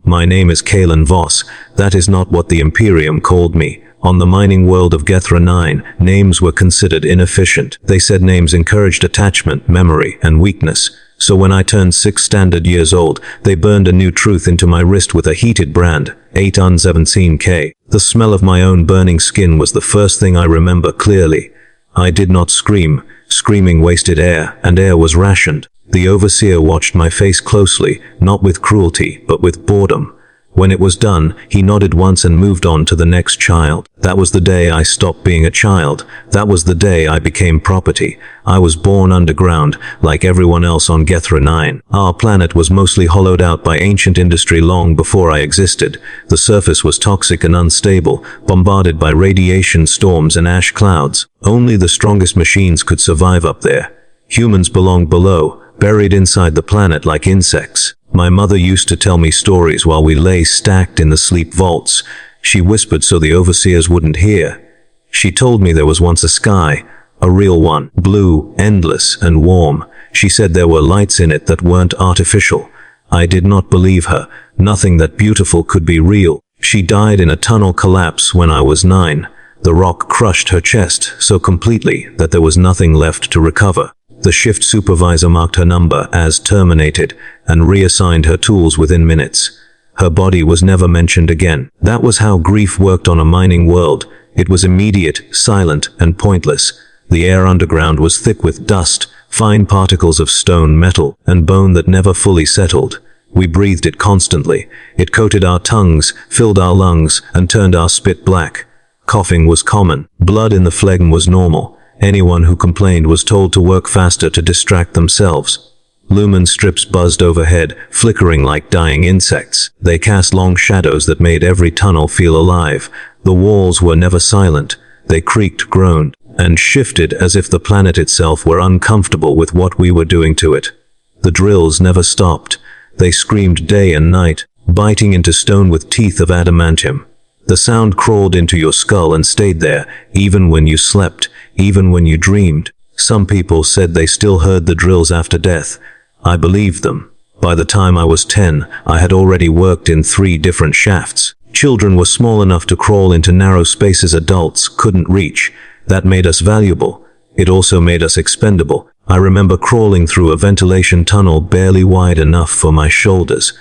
My name is Kalen Voss. That is not what the Imperium called me. On the mining world of Gethra 9, names were considered inefficient. They said names encouraged attachment, memory, and weakness. So when I turned 6 standard years old, they burned a new truth into my wrist with a heated brand, 817K. The smell of my own burning skin was the first thing I remember clearly. I did not scream. Screaming wasted air, and air was rationed. The overseer watched my face closely, not with cruelty, but with boredom. When it was done, he nodded once and moved on to the next child. That was the day I stopped being a child. That was the day I became property. I was born underground, like everyone else on Gethra 9. Our planet was mostly hollowed out by ancient industry long before I existed. The surface was toxic and unstable, bombarded by radiation storms and ash clouds. Only the strongest machines could survive up there. Humans belonged below, buried inside the planet like insects. My mother used to tell me stories while we lay stacked in the sleep vaults. She whispered so the overseers wouldn't hear. She told me there was once a sky, a real one, blue, endless, and warm. She said there were lights in it that weren't artificial. I did not believe her. Nothing that beautiful could be real. She died in a tunnel collapse when I was 9. The rock crushed her chest so completely that there was nothing left to recover. The shift supervisor marked her number as terminated and reassigned her tools within minutes. Her body was never mentioned again. That was how grief worked on a mining world. It was immediate, silent, and pointless. The air underground was thick with dust, fine particles of stone, metal, and bone that never fully settled. We breathed it constantly. It coated our tongues, filled our lungs, and turned our spit black. Coughing was common. Blood in the phlegm was normal. Anyone who complained was told to work faster to distract themselves. Lumen strips buzzed overhead, flickering like dying insects. They cast long shadows that made every tunnel feel alive. The walls were never silent. They creaked, groaned, and shifted as if the planet itself were uncomfortable with what we were doing to it. The drills never stopped. They screamed day and night, biting into stone with teeth of adamantium. The sound crawled into your skull and stayed there, even when you slept, even when you dreamed. Some people said they still heard the drills after death. I believed them. By the time I was 10, I had already worked in 3 different shafts. Children were small enough to crawl into narrow spaces adults couldn't reach. That made us valuable. It also made us expendable. I remember crawling through a ventilation tunnel barely wide enough for my shoulders.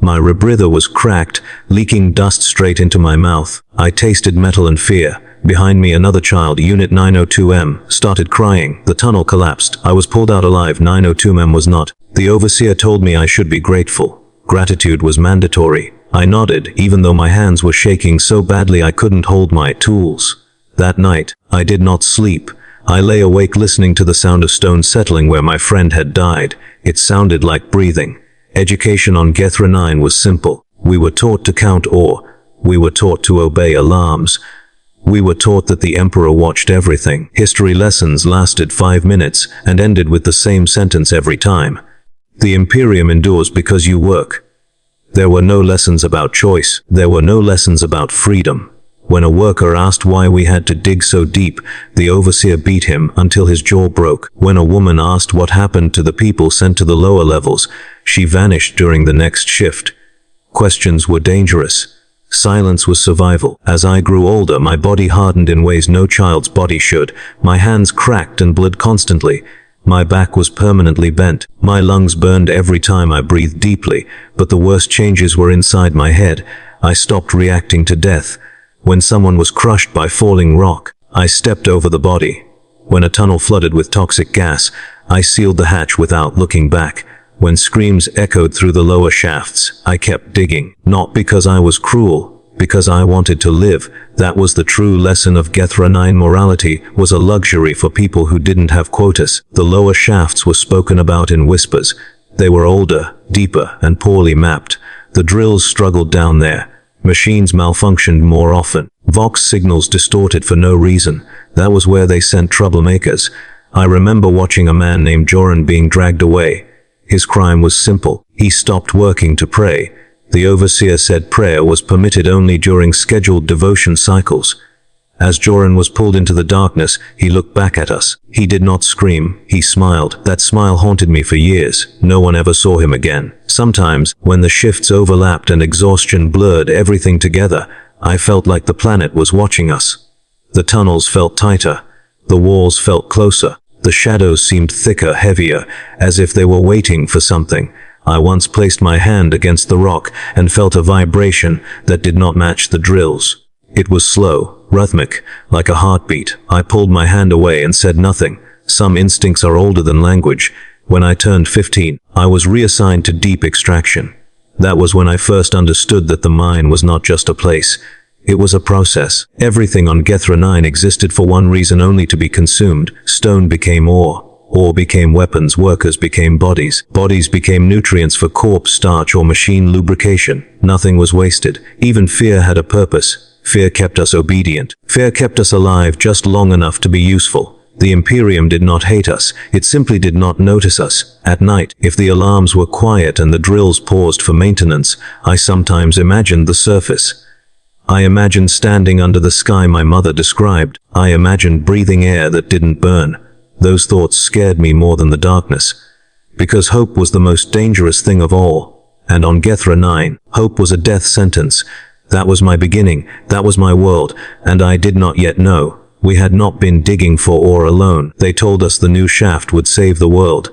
My rebreather was cracked, leaking dust straight into my mouth. I tasted metal and fear. Behind me, another child, Unit 902M, started crying. The tunnel collapsed. I was pulled out alive. 902M was not. The overseer told me I should be grateful. Gratitude was mandatory. I nodded, even though my hands were shaking so badly I couldn't hold my tools. That night, I did not sleep. I lay awake listening to the sound of stone settling where my friend had died. It sounded like breathing. Education on Gethra 9 was simple. We were taught to count ore. We were taught to obey alarms. We were taught that the Emperor watched everything. History lessons lasted 5 minutes and ended with the same sentence every time. The Imperium endures because you work. There were no lessons about choice. There were no lessons about freedom. When a worker asked why we had to dig so deep, the overseer beat him until his jaw broke. When a woman asked what happened to the people sent to the lower levels, she vanished during the next shift. Questions were dangerous. Silence was survival. As I grew older, my body hardened in ways no child's body should. My hands cracked and bled constantly. My back was permanently bent. My lungs burned every time I breathed deeply, but the worst changes were inside my head. I stopped reacting to death. When someone was crushed by falling rock, I stepped over the body. When a tunnel flooded with toxic gas, I sealed the hatch without looking back. When screams echoed through the lower shafts, I kept digging. Not because I was cruel, because I wanted to live. That was the true lesson of Gethra 9. Morality was a luxury for people who didn't have quotas. The lower shafts were spoken about in whispers. They were older, deeper, and poorly mapped. The drills struggled down there. Machines malfunctioned more often. Vox signals distorted for no reason. That was where they sent troublemakers. I remember watching a man named Joran being dragged away. His crime was simple. He stopped working to pray. The overseer said prayer was permitted only during scheduled devotion cycles. As Joran was pulled into the darkness, he looked back at us. He did not scream. He smiled. That smile haunted me for years. No one ever saw him again. Sometimes, when the shifts overlapped and exhaustion blurred everything together, I felt like the planet was watching us. The tunnels felt tighter. The walls felt closer. The shadows seemed thicker, heavier, as if they were waiting for something. I once placed my hand against the rock and felt a vibration that did not match the drills. It was slow, rhythmic, like a heartbeat. I pulled my hand away and said nothing. Some instincts are older than language. When I turned 15, I was reassigned to deep extraction. That was when I first understood that the mine was not just a place. It was a process. Everything on Gethra 9 existed for one reason only: to be consumed. Stone became ore. Ore became weapons. Workers became bodies. Bodies became nutrients for corpse starch or machine lubrication. Nothing was wasted. Even fear had a purpose. Fear kept us obedient. Fear kept us alive just long enough to be useful. The Imperium did not hate us. It simply did not notice us. At night, if the alarms were quiet and the drills paused for maintenance, I sometimes imagined the surface. I imagined standing under the sky my mother described. I imagined breathing air that didn't burn. Those thoughts scared me more than the darkness. Because hope was the most dangerous thing of all. And on Gethra 9, hope was a death sentence. That was my beginning, that was my world, and I did not yet know. We had not been digging for ore alone. They told us the new shaft would save the world.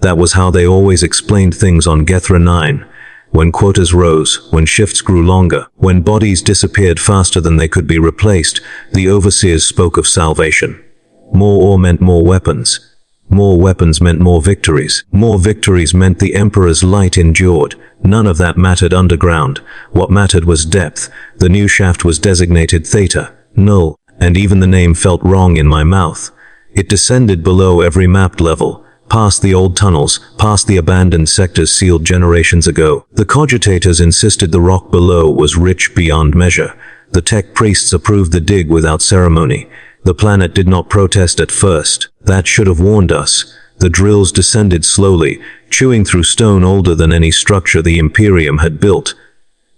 That was how they always explained things on Gethra 9. When quotas rose, when shifts grew longer, when bodies disappeared faster than they could be replaced, the overseers spoke of salvation. More ore meant more weapons. More weapons meant more victories. More victories meant the Emperor's light endured. None of that mattered underground. What mattered was depth. The new shaft was designated Theta, null, and even the name felt wrong in my mouth. It descended below every mapped level, past the old tunnels, past the abandoned sectors sealed generations ago. The cogitators insisted the rock below was rich beyond measure. The tech priests approved the dig without ceremony. The planet did not protest at first. That should have warned us. The drills descended slowly, chewing through stone older than any structure the Imperium had built.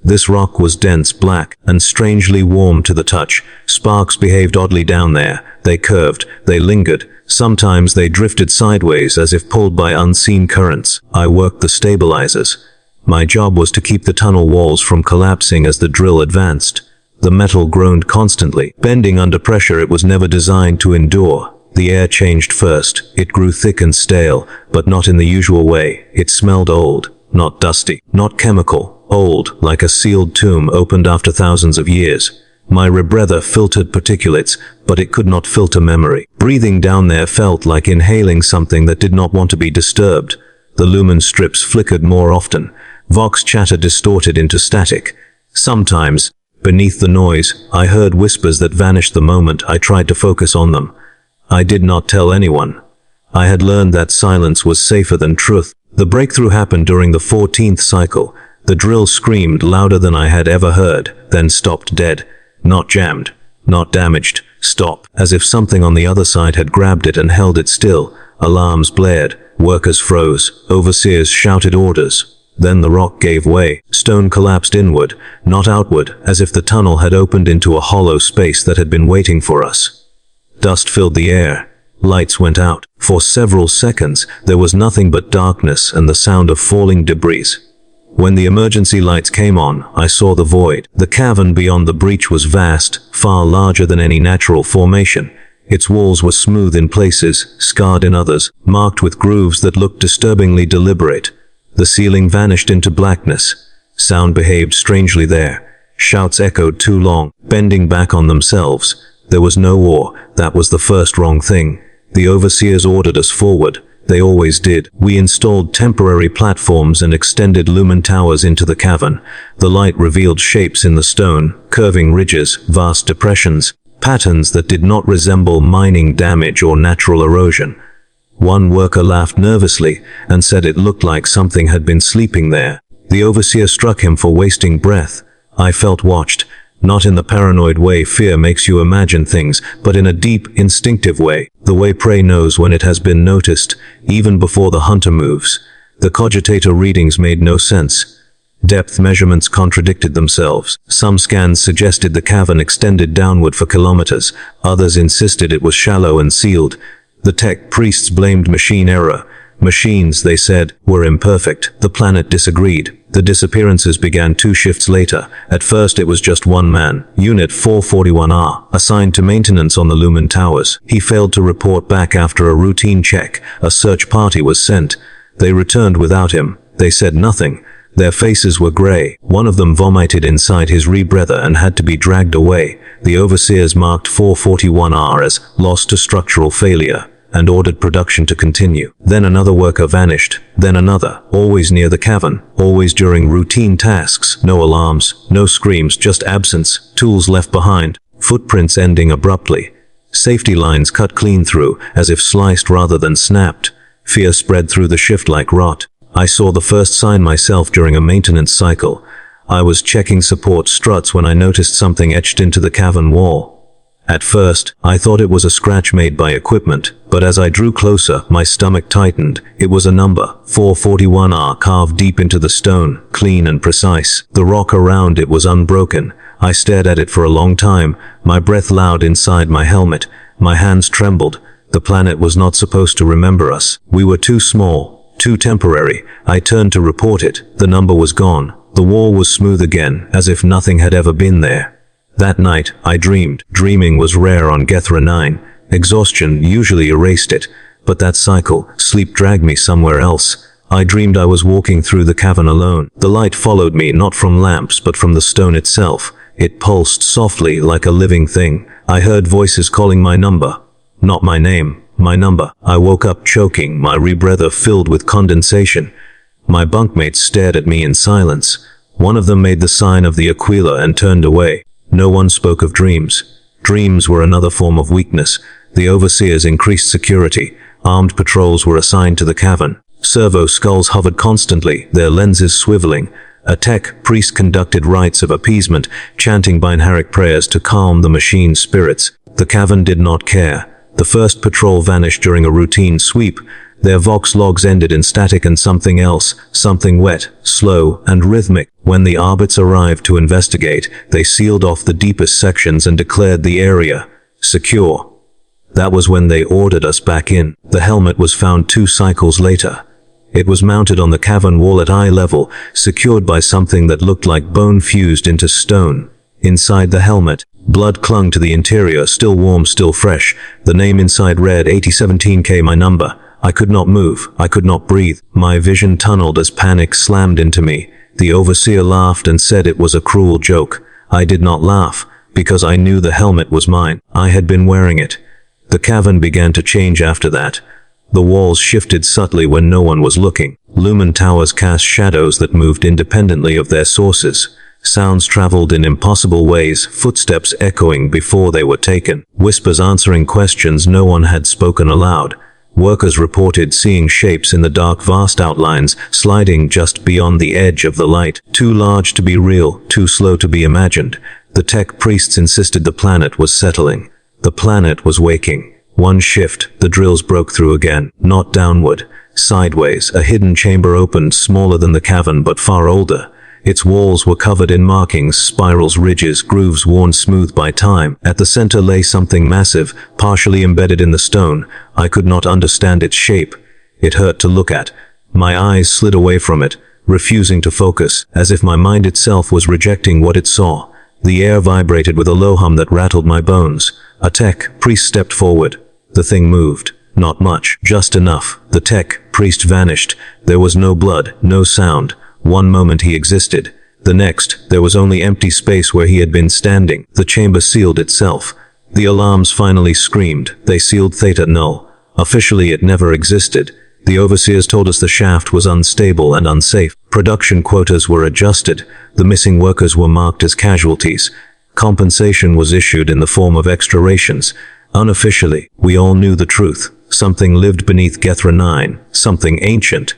This rock was dense, black, and strangely warm to the touch. Sparks behaved oddly down there. They curved, they lingered. Sometimes they drifted sideways as if pulled by unseen currents. I worked the stabilizers. My job was to keep the tunnel walls from collapsing as the drill advanced. The metal groaned constantly. Bending under pressure, it was never designed to endure. The air changed first. It grew thick and stale, but not in the usual way. It smelled old, not dusty, not chemical. Old, like a sealed tomb opened after thousands of years. My rebreather filtered particulates, but it could not filter memory. Breathing down there felt like inhaling something that did not want to be disturbed. The lumen strips flickered more often. Vox chatter distorted into static. Sometimes, beneath the noise, I heard whispers that vanished the moment I tried to focus on them. I did not tell anyone. I had learned that silence was safer than truth. The breakthrough happened during the 14th cycle. The drill screamed louder than I had ever heard, then stopped dead. Not jammed, not damaged. Stop, as if something on the other side had grabbed it and held it still. Alarms blared. Workers froze. Overseers shouted orders. Then the rock gave way. Stone collapsed inward, not outward, as if the tunnel had opened into a hollow space that had been waiting for us. Dust filled the air. Lights went out. For several seconds, there was nothing but darkness and the sound of falling debris. When the emergency lights came on, I saw the void. The cavern beyond the breach was vast, far larger than any natural formation. Its walls were smooth in places, scarred in others, marked with grooves that looked disturbingly deliberate. The ceiling vanished into blackness. Sound behaved strangely there. Shouts echoed too long, bending back on themselves. There was no ore. That was the first wrong thing. The overseers ordered us forward. They always did. We installed temporary platforms and extended lumen towers into the cavern. The light revealed shapes in the stone, curving ridges, vast depressions, patterns that did not resemble mining damage or natural erosion. One worker laughed nervously and said it looked like something had been sleeping there. The overseer struck him for wasting breath. I felt watched. Not in the paranoid way fear makes you imagine things, but in a deep, instinctive way, the way prey knows when it has been noticed, even before the hunter moves. The cogitator readings made no sense. Depth measurements contradicted themselves. Some scans suggested the cavern extended downward for kilometers. Others insisted it was shallow and sealed. The tech priests blamed machine error. Machines, they said, were imperfect. The planet disagreed. The disappearances began 2 shifts later. At first it was just one man, Unit 441R, assigned to maintenance on the Lumen Towers. He failed to report back after a routine check. A search party was sent. They returned without him. They said nothing. Their faces were gray. One of them vomited inside his rebreather and had to be dragged away. The overseers marked 441R as lost to structural failure and ordered production to continue. Then another worker vanished. Then another, always near the cavern, always during routine tasks. No alarms, no screams, just absence, tools left behind, footprints ending abruptly. Safety lines cut clean through, as if sliced rather than snapped. Fear spread through the shift like rot. I saw the first sign myself during a maintenance cycle. I was checking support struts when I noticed something etched into the cavern wall. At first, I thought it was a scratch made by equipment, but as I drew closer, my stomach tightened. It was a number, 441R, carved deep into the stone, clean and precise. The rock around it was unbroken. I stared at it for a long time, my breath loud inside my helmet. My hands trembled. The planet was not supposed to remember us. We were too small, too temporary. I turned to report it. The number was gone. The wall was smooth again, as if nothing had ever been there. That night, I dreamed. Dreaming was rare on Gethra 9. Exhaustion usually erased it, but that cycle, sleep dragged me somewhere else. I dreamed I was walking through the cavern alone. The light followed me, not from lamps, but from the stone itself. It pulsed softly like a living thing. I heard voices calling my number. Not my name, my number. I woke up choking, my rebreather filled with condensation. My bunkmates stared at me in silence. One of them made the sign of the Aquila and turned away. No one spoke of dreams. Dreams were another form of weakness. The overseers increased security. Armed patrols were assigned to the cavern. Servo skulls hovered constantly, their lenses swiveling. A tech priest conducted rites of appeasement, chanting binaric prayers to calm the machine's spirits. The cavern did not care. The first patrol vanished during a routine sweep. Their vox logs ended in static and something else, something wet, slow, and rhythmic. When the Arbits arrived to investigate, they sealed off the deepest sections and declared the area secure. That was when they ordered us back in. The helmet was found 2 cycles later. It was mounted on the cavern wall at eye level, secured by something that looked like bone fused into stone. Inside the helmet, blood clung to the interior, still warm, still fresh. The name inside read 8017K, my number. I could not move. I could not breathe. My vision tunneled as panic slammed into me. The overseer laughed and said it was a cruel joke. I did not laugh, because I knew the helmet was mine. I had been wearing it. The cavern began to change after that. The walls shifted subtly when no one was looking. Lumen towers cast shadows that moved independently of their sources. Sounds traveled in impossible ways, footsteps echoing before they were taken. Whispers answering questions no one had spoken aloud. Workers reported seeing shapes in the dark, vast outlines, sliding just beyond the edge of the light. Too large to be real, too slow to be imagined. The tech priests insisted the planet was settling. The planet was waking. One shift, the drills broke through again. Not downward. Sideways, a hidden chamber opened, smaller than the cavern but far older. Its walls were covered in markings, spirals, ridges, grooves worn smooth by time. At the center lay something massive, partially embedded in the stone. I could not understand its shape. It hurt to look at. My eyes slid away from it, refusing to focus, as if my mind itself was rejecting what it saw. The air vibrated with a low hum that rattled my bones. A tech priest stepped forward. The thing moved. Not much, just enough. The tech priest vanished. There was no blood, no sound. One moment he existed. The next, there was only empty space where he had been standing. The chamber sealed itself. The alarms finally screamed. They sealed Theta null. Officially, it never existed. The overseers told us the shaft was unstable and unsafe. Production quotas were adjusted. The missing workers were marked as casualties. Compensation was issued in the form of extra rations. Unofficially, we all knew the truth. Something lived beneath Gethra 9. Something ancient.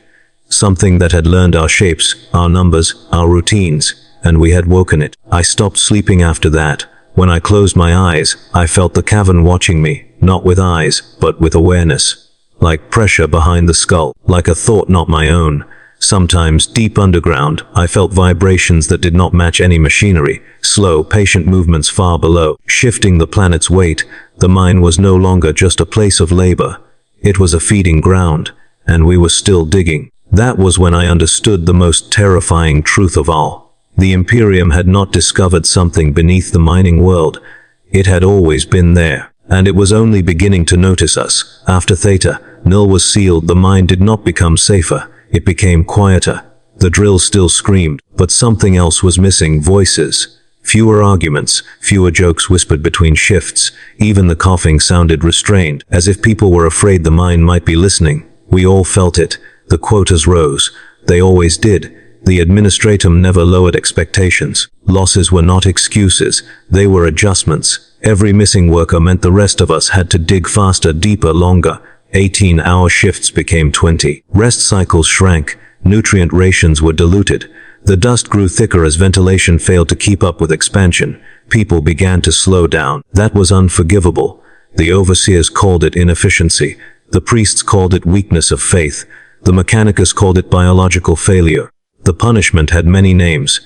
Something that had learned our shapes, our numbers, our routines, and we had woken it. I stopped sleeping after that. When I closed my eyes, I felt the cavern watching me, not with eyes, but with awareness. Like pressure behind the skull, like a thought not my own. Sometimes, deep underground, I felt vibrations that did not match any machinery, slow, patient movements far below, shifting the planet's weight. The mine was no longer just a place of labor. It was a feeding ground, and we were still digging. That was when I understood the most terrifying truth of all. The Imperium had not discovered something beneath the mining world. It had always been there, and it was only beginning to notice us. After Theta, Nil was sealed. The mine did not become safer. It became quieter. The drill still screamed, but something else was missing. Voices. Fewer arguments, fewer jokes whispered between shifts. Even the coughing sounded restrained, as if people were afraid the mine might be listening. We all felt it. The quotas rose. They always did. The administratum never lowered expectations. Losses were not excuses. They were adjustments. Every missing worker meant the rest of us had to dig faster, deeper, longer. 18-hour shifts became 20. Rest cycles shrank. Nutrient rations were diluted. The dust grew thicker as ventilation failed to keep up with expansion. People began to slow down. That was unforgivable. The overseers called it inefficiency. The priests called it weakness of faith. The mechanicus called it biological failure. The punishment had many names.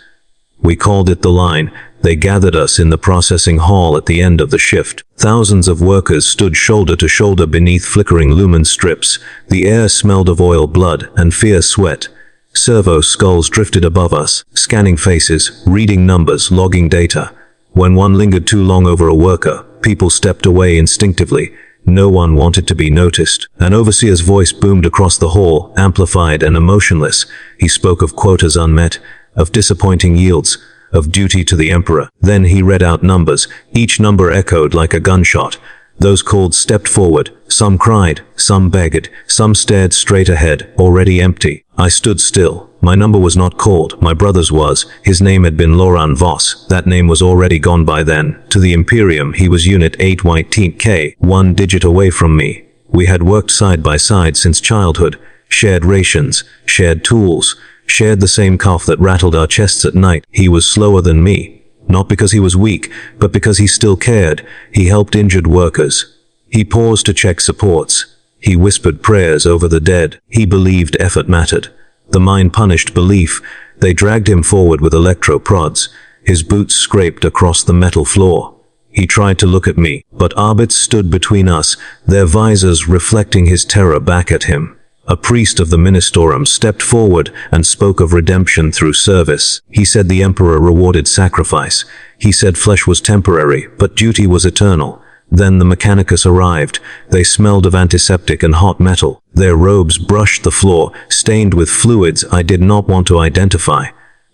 We called it the line. They gathered us in the processing hall at the end of the shift. Thousands of workers stood shoulder to shoulder beneath flickering lumen strips. The air smelled of oil, blood, and fierce sweat. Servo skulls drifted above us, scanning faces, reading numbers, logging data. When one lingered too long over a worker, people stepped away instinctively. No one wanted to be noticed. An overseer's voice boomed across the hall, amplified and emotionless. He spoke of quotas unmet, of disappointing yields, of duty to the emperor. Then he read out numbers. Each number echoed like a gunshot. Those called stepped forward. Some cried, some begged, some stared straight ahead, already empty. I stood still. My number was not called. My brother's was. His name had been Loran Voss. That name was already gone by then. To the Imperium, he was Unit 8YTK, 1 digit away from me. We had worked side by side since childhood, shared rations, shared tools, shared the same cough that rattled our chests at night. He was slower than me. Not because he was weak, but because he still cared. He helped injured workers. He paused to check supports. He whispered prayers over the dead. He believed effort mattered. The mine punished belief. They dragged him forward with electro-prods. His boots scraped across the metal floor. He tried to look at me, but arbits stood between us, their visors reflecting his terror back at him. A priest of the Ministorum stepped forward and spoke of redemption through service. He said the emperor rewarded sacrifice. He said flesh was temporary, but duty was eternal. Then the mechanicus arrived. They smelled of antiseptic and hot metal. Their robes brushed the floor, stained with fluids I did not want to identify.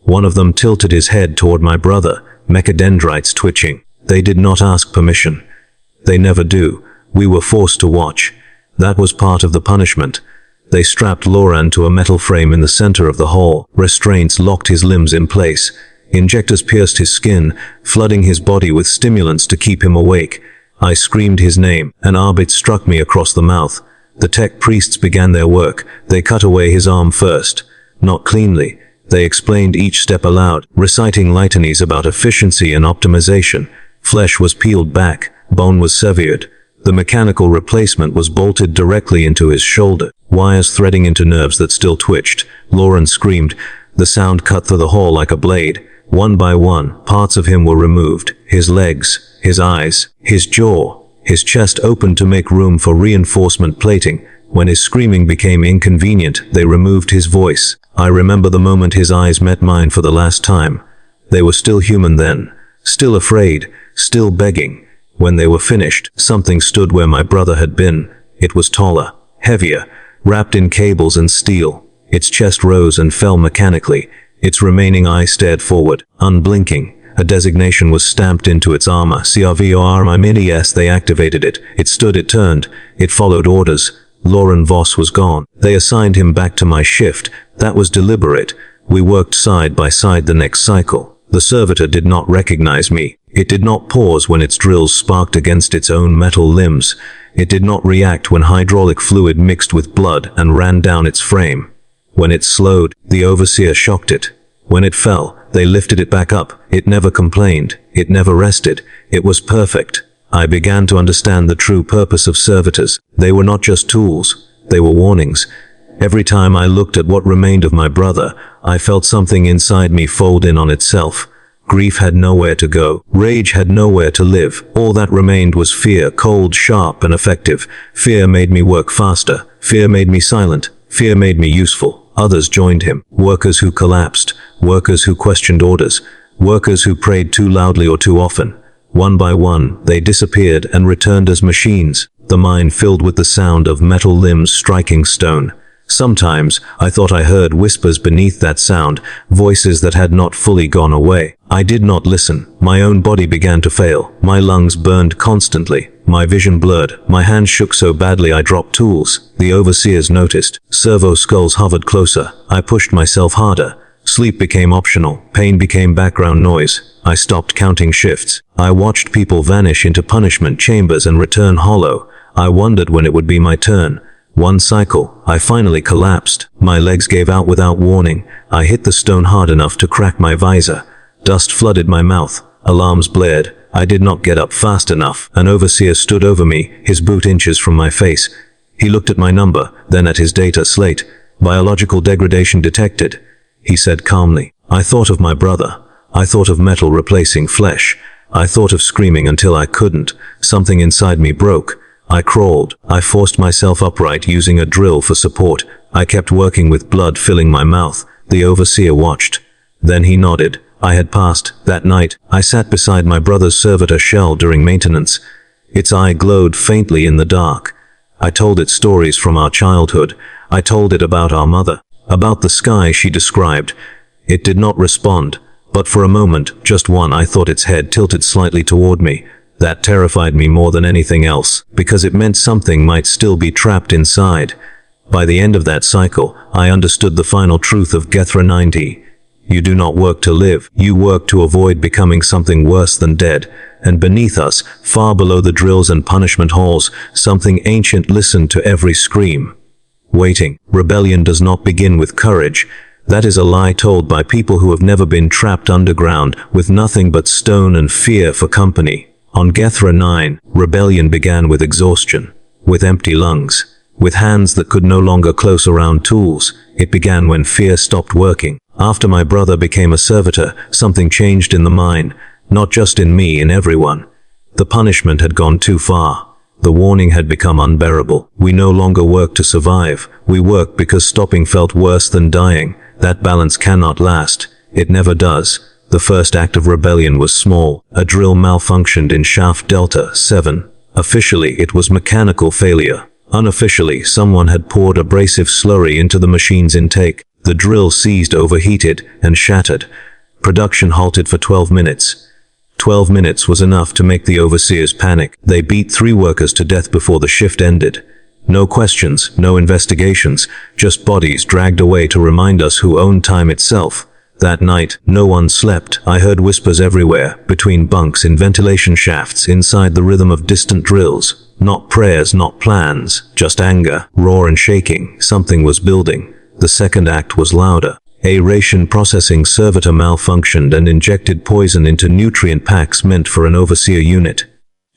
One of them tilted his head toward my brother, mechadendrites twitching. They did not ask permission. They never do. We were forced to watch. That was part of the punishment. They strapped Loran to a metal frame in the center of the hall. Restraints locked his limbs in place. Injectors pierced his skin, flooding his body with stimulants to keep him awake. I screamed his name. An arbit struck me across the mouth. The tech priests began their work. They cut away his arm first. Not cleanly. They explained each step aloud, reciting litanies about efficiency and optimization. Flesh was peeled back. Bone was severed. The mechanical replacement was bolted directly into his shoulder, wires threading into nerves that still twitched. Loran screamed. The sound cut through the hall like a blade. One by one, parts of him were removed. His legs, his eyes, his jaw, his chest opened to make room for reinforcement plating. When his screaming became inconvenient, they removed his voice. I remember the moment his eyes met mine for the last time. They were still human then, still afraid, still begging. When they were finished, something stood where my brother had been. It was taller, heavier, wrapped in cables and steel. Its chest rose and fell mechanically. Its remaining eye stared forward, unblinking. A designation was stamped into its armor. CRVOR. They activated it. It stood, it turned. It followed orders. Loran Voss was gone. They assigned him back to my shift. That was deliberate. We worked side by side the next cycle. The servitor did not recognize me. It did not pause when its drills sparked against its own metal limbs. It did not react when hydraulic fluid mixed with blood and ran down its frame. When it slowed, the overseer shocked it. When it fell, they lifted it back up. It never complained. It never rested. It was perfect. I began to understand the true purpose of servitors. They were not just tools. They were warnings. Every time I looked at what remained of my brother, I felt something inside me fold in on itself. Grief had nowhere to go. Rage had nowhere to live. All that remained was fear, cold, sharp, and effective. Fear made me work faster. Fear made me silent. Fear made me useful. Others joined him. Workers who collapsed. Workers who questioned orders. Workers who prayed too loudly or too often. One by one, they disappeared and returned as machines, the mine filled with the sound of metal limbs striking stone. Sometimes, I thought I heard whispers beneath that sound, voices that had not fully gone away. I did not listen. My own body began to fail. My lungs burned constantly. My vision blurred. My hands shook so badly I dropped tools. The overseers noticed. Servo skulls hovered closer. I pushed myself harder. Sleep became optional. Pain became background noise. I stopped counting shifts. I watched people vanish into punishment chambers and return hollow. I wondered when it would be my turn. One cycle, I finally collapsed. My legs gave out without warning. I hit the stone hard enough to crack my visor. Dust flooded my mouth. Alarms blared. I did not get up fast enough. An overseer stood over me, his boot inches from my face. He looked at my number, then at his data slate. Biological degradation detected. He said calmly, "I thought of my brother. I thought of metal replacing flesh. I thought of screaming until I couldn't. Something inside me broke. I crawled. I forced myself upright using a drill for support. I kept working with blood filling my mouth. The overseer watched. Then he nodded. I had passed. That night, I sat beside my brother's servitor shell during maintenance. Its eye glowed faintly in the dark. I told it stories from our childhood. I told it about our mother, about the sky she described. It did not respond, but for a moment, just one, I thought its head tilted slightly toward me. That terrified me more than anything else, because it meant something might still be trapped inside. By the end of that cycle, I understood the final truth of Gethra 90. You do not work to live, you work to avoid becoming something worse than dead. And beneath us, far below the drills and punishment halls, something ancient listened to every scream. Waiting. Rebellion does not begin with courage. That is a lie told by people who have never been trapped underground with nothing but stone and fear for company. On Gethra 9, rebellion began with exhaustion, with empty lungs, with hands that could no longer close around tools. It began when fear stopped working. After my brother became a servitor, something changed in the mine, not just in me, in everyone. The punishment had gone too far. The warning had become unbearable. We no longer worked to survive. We worked because stopping felt worse than dying. That balance cannot last. It never does. The first act of rebellion was small. A drill malfunctioned in shaft Delta 7. Officially, it was mechanical failure. Unofficially, someone had poured abrasive slurry into the machine's intake. The drill seized, overheated, and shattered. Production halted for 12 minutes. 12 minutes was enough to make the overseers panic. They beat 3 workers to death before the shift ended. No questions, no investigations, just bodies dragged away to remind us who owned time itself. That night, no one slept. I heard whispers everywhere, between bunks, in ventilation shafts, inside the rhythm of distant drills. Not prayers, not plans, just anger, roar and shaking. Something was building. The second act was louder. A ration processing servitor malfunctioned and injected poison into nutrient packs meant for an overseer unit.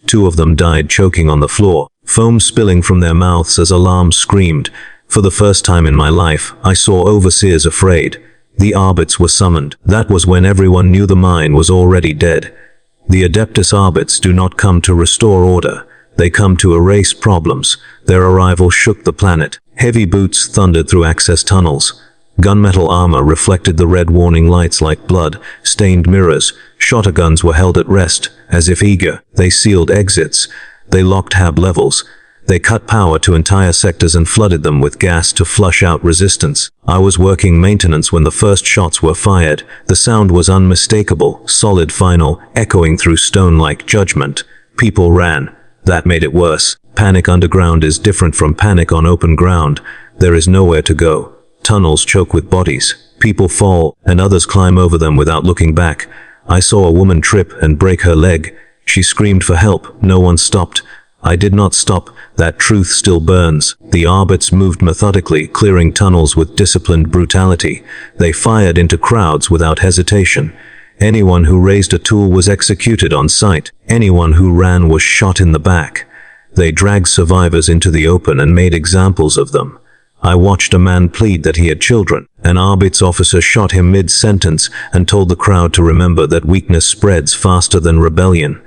2 of them died choking on the floor, foam spilling from their mouths as alarms screamed. For the first time in my life, I saw overseers afraid. The arbits were summoned. That was when everyone knew the mine was already dead. The Adeptus arbits do not come to restore order. They come to erase problems. Their arrival shook the planet. Heavy boots thundered through access tunnels. Gunmetal armor reflected the red warning lights like blood. Stained mirrors. Shotguns were held at rest, as if eager. They sealed exits. They locked hab levels. They cut power to entire sectors and flooded them with gas to flush out resistance. I was working maintenance when the first shots were fired. The sound was unmistakable, solid, final, echoing through stone like judgment. People ran. That made it worse. Panic underground is different from panic on open ground. There is nowhere to go. Tunnels choke with bodies. People fall, and others climb over them without looking back. I saw a woman trip and break her leg. She screamed for help. No one stopped. I did not stop. That truth still burns. The arbits moved methodically, clearing tunnels with disciplined brutality. They fired into crowds without hesitation. Anyone who raised a tool was executed on sight. Anyone who ran was shot in the back. They dragged survivors into the open and made examples of them. I watched a man plead that he had children. An Arbit's officer shot him mid-sentence and told the crowd to remember that weakness spreads faster than rebellion.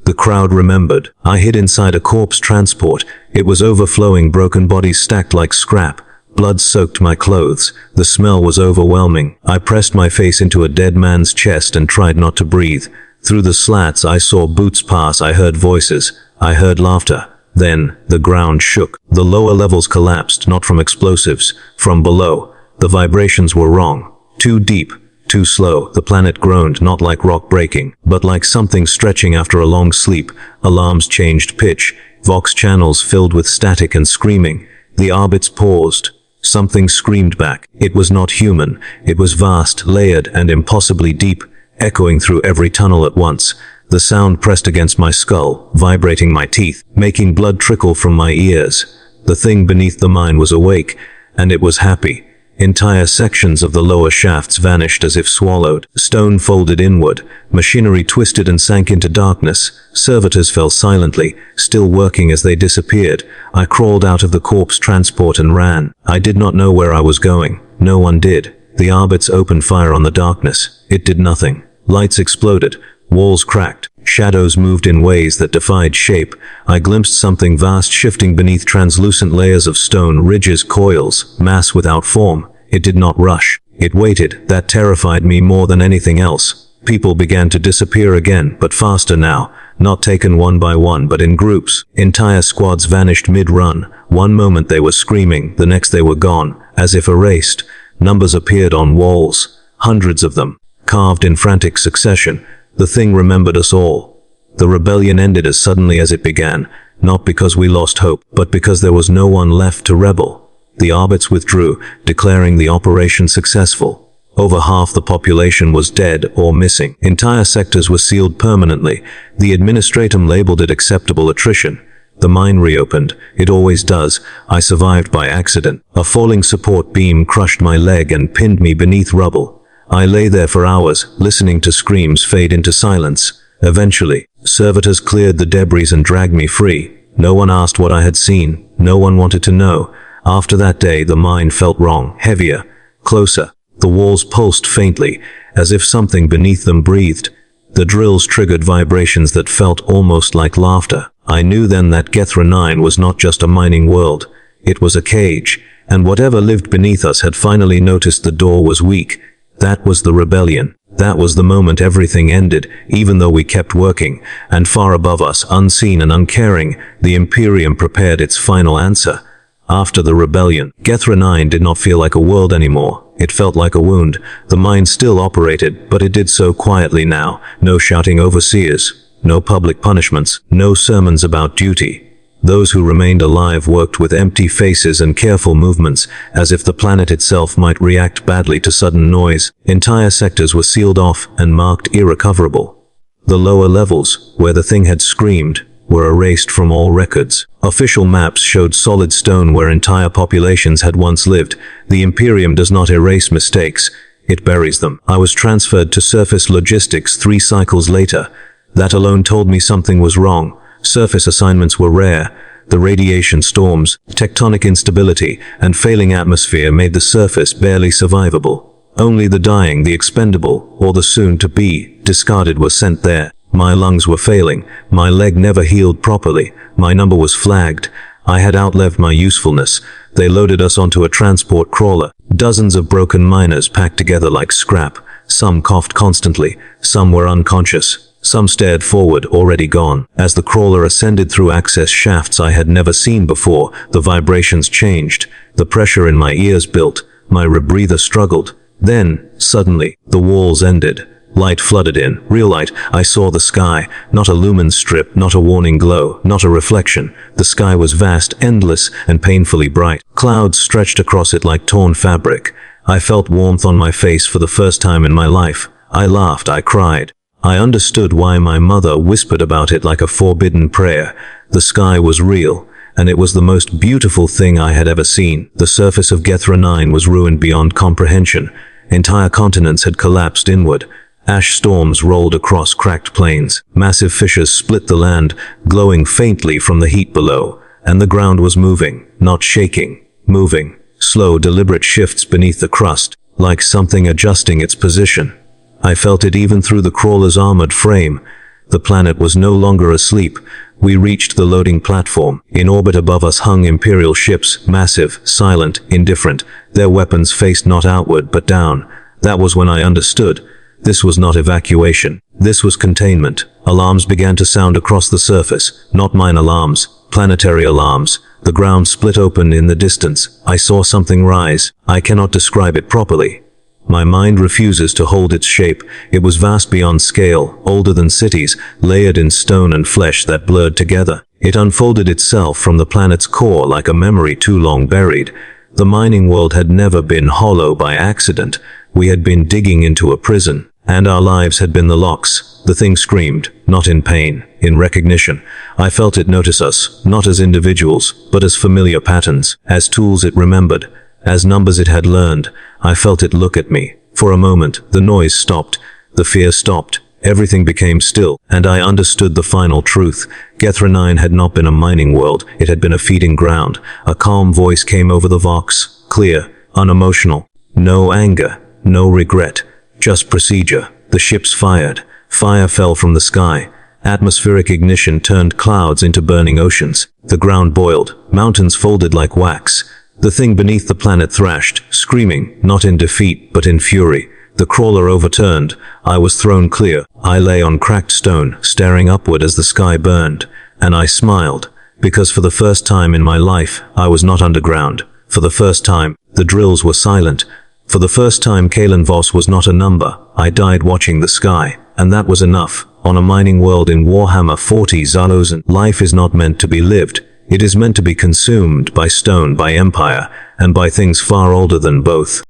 The crowd remembered. I hid inside a corpse transport. It was overflowing, broken bodies stacked like scrap. Blood soaked my clothes. The smell was overwhelming. I pressed my face into a dead man's chest and tried not to breathe. Through the slats I saw boots pass. I heard voices. I heard laughter. Then, the ground shook. The lower levels collapsed, not from explosives, from below. The vibrations were wrong. Too deep, too slow. The planet groaned, not like rock breaking, but like something stretching after a long sleep. Alarms changed pitch. Vox channels filled with static and screaming. The Arbits paused. Something screamed back. It was not human. It was vast, layered, and impossibly deep, echoing through every tunnel at once. The sound pressed against my skull, vibrating my teeth, making blood trickle from my ears. The thing beneath the mine was awake, and it was happy. Entire sections of the lower shafts vanished as if swallowed. Stone folded inward. Machinery twisted and sank into darkness. Servitors fell silently, still working as they disappeared. I crawled out of the corpse transport and ran. I did not know where I was going. No one did. The Arbits opened fire on the darkness. It did nothing. Lights exploded. Walls cracked. Shadows moved in ways that defied shape. I glimpsed something vast shifting beneath translucent layers of stone, ridges, coils, mass without form. It did not rush. It waited. That terrified me more than anything else. People began to disappear again, but faster now. Not taken one by one, but in groups. Entire squads vanished mid-run. One moment they were screaming, the next they were gone, as if erased. Numbers appeared on walls. Hundreds of them, carved in frantic succession. The thing remembered us all. The rebellion ended as suddenly as it began, not because we lost hope, but because there was no one left to rebel. The Arbits withdrew, declaring the operation successful. Over half the population was dead or missing. Entire sectors were sealed permanently. The administratum labeled it acceptable attrition. The mine reopened. It always does. I survived by accident. A falling support beam crushed my leg and pinned me beneath rubble. I lay there for hours, listening to screams fade into silence. Eventually, servitors cleared the debris and dragged me free. No one asked what I had seen. No one wanted to know. After that day, the mine felt wrong, heavier, closer. The walls pulsed faintly, as if something beneath them breathed. The drills triggered vibrations that felt almost like laughter. I knew then that Gethra 9 was not just a mining world. It was a cage, and whatever lived beneath us had finally noticed the door was weak. That was the rebellion. That was the moment everything ended, even though we kept working. And far above us, unseen and uncaring, the Imperium prepared its final answer. After the rebellion, Gethra 9 did not feel like a world anymore. It felt like a wound. The mine still operated, but it did so quietly now. No shouting overseers, no public punishments, no sermons about duty. Those who remained alive worked with empty faces and careful movements, as if the planet itself might react badly to sudden noise. Entire sectors were sealed off and marked irrecoverable. The lower levels, where the thing had screamed, were erased from all records. Official maps showed solid stone where entire populations had once lived. The Imperium does not erase mistakes, it buries them. I was transferred to surface logistics 3 cycles later. That alone told me something was wrong. Surface assignments were rare. The radiation storms, tectonic instability, and failing atmosphere made the surface barely survivable. Only the dying, the expendable, or the soon-to-be discarded were sent there. My lungs were failing. My leg never healed properly. My number was flagged. I had outlived my usefulness. They loaded us onto a transport crawler. Dozens of broken miners packed together like scrap. Some coughed constantly. Some were unconscious. Some stared forward, already gone. As the crawler ascended through access shafts I had never seen before, the vibrations changed. The pressure in my ears built. My rebreather struggled. Then, suddenly, the walls ended. Light flooded in, real light. I saw the sky, not a lumen strip, not a warning glow, not a reflection. The sky was vast, endless, and painfully bright. Clouds stretched across it like torn fabric. I felt warmth on my face for the first time in my life. I laughed, I cried. I understood why my mother whispered about it like a forbidden prayer. The sky was real, and it was the most beautiful thing I had ever seen. The surface of Gethra 9 was ruined beyond comprehension. Entire continents had collapsed inward. Ash storms rolled across cracked plains. Massive fissures split the land, glowing faintly from the heat below. And the ground was moving, not shaking, moving. slow, deliberate shifts beneath the crust, like something adjusting its position. I felt it even through the crawler's armored frame. The planet was no longer asleep. We reached the loading platform. In orbit above us hung Imperial ships, massive, silent, indifferent, their weapons faced not outward but down. That was when I understood. This was not evacuation. This was containment. Alarms began to sound across the surface, not mine alarms, planetary alarms. The ground split open in the distance. I saw something rise. I cannot describe it properly. My mind refuses to hold its shape. It was vast beyond scale, older than cities, layered in stone and flesh that blurred together. It unfolded itself from the planet's core like a memory too long buried. The mining world had never been hollow by accident. We had been digging into a prison, and our lives had been the locks. The thing screamed, not in pain, in recognition. I felt it notice us, not as individuals, but as familiar patterns, as tools it remembered, as numbers it had learned. I felt it look at me. For a moment, the noise stopped. The fear stopped. Everything became still, and I understood the final truth. Gethra 9 had not been a mining world. It had been a feeding ground. A calm voice came over the Vox, clear, unemotional. No anger, no regret, just procedure. The ships fired. Fire fell from the sky. Atmospheric ignition turned clouds into burning oceans. The ground boiled. Mountains folded like wax. The thing beneath the planet thrashed, screaming, not in defeat, but in fury. The crawler overturned. I was thrown clear. I lay on cracked stone, staring upward as the sky burned. And I smiled, because for the first time in my life, I was not underground. For the first time, the drills were silent. For the first time, Kalen Voss was not a number. I died watching the sky, and that was enough. On a mining world in Warhammer 40K, life is not meant to be lived. It is meant to be consumed by stone, by empire, and by things far older than both.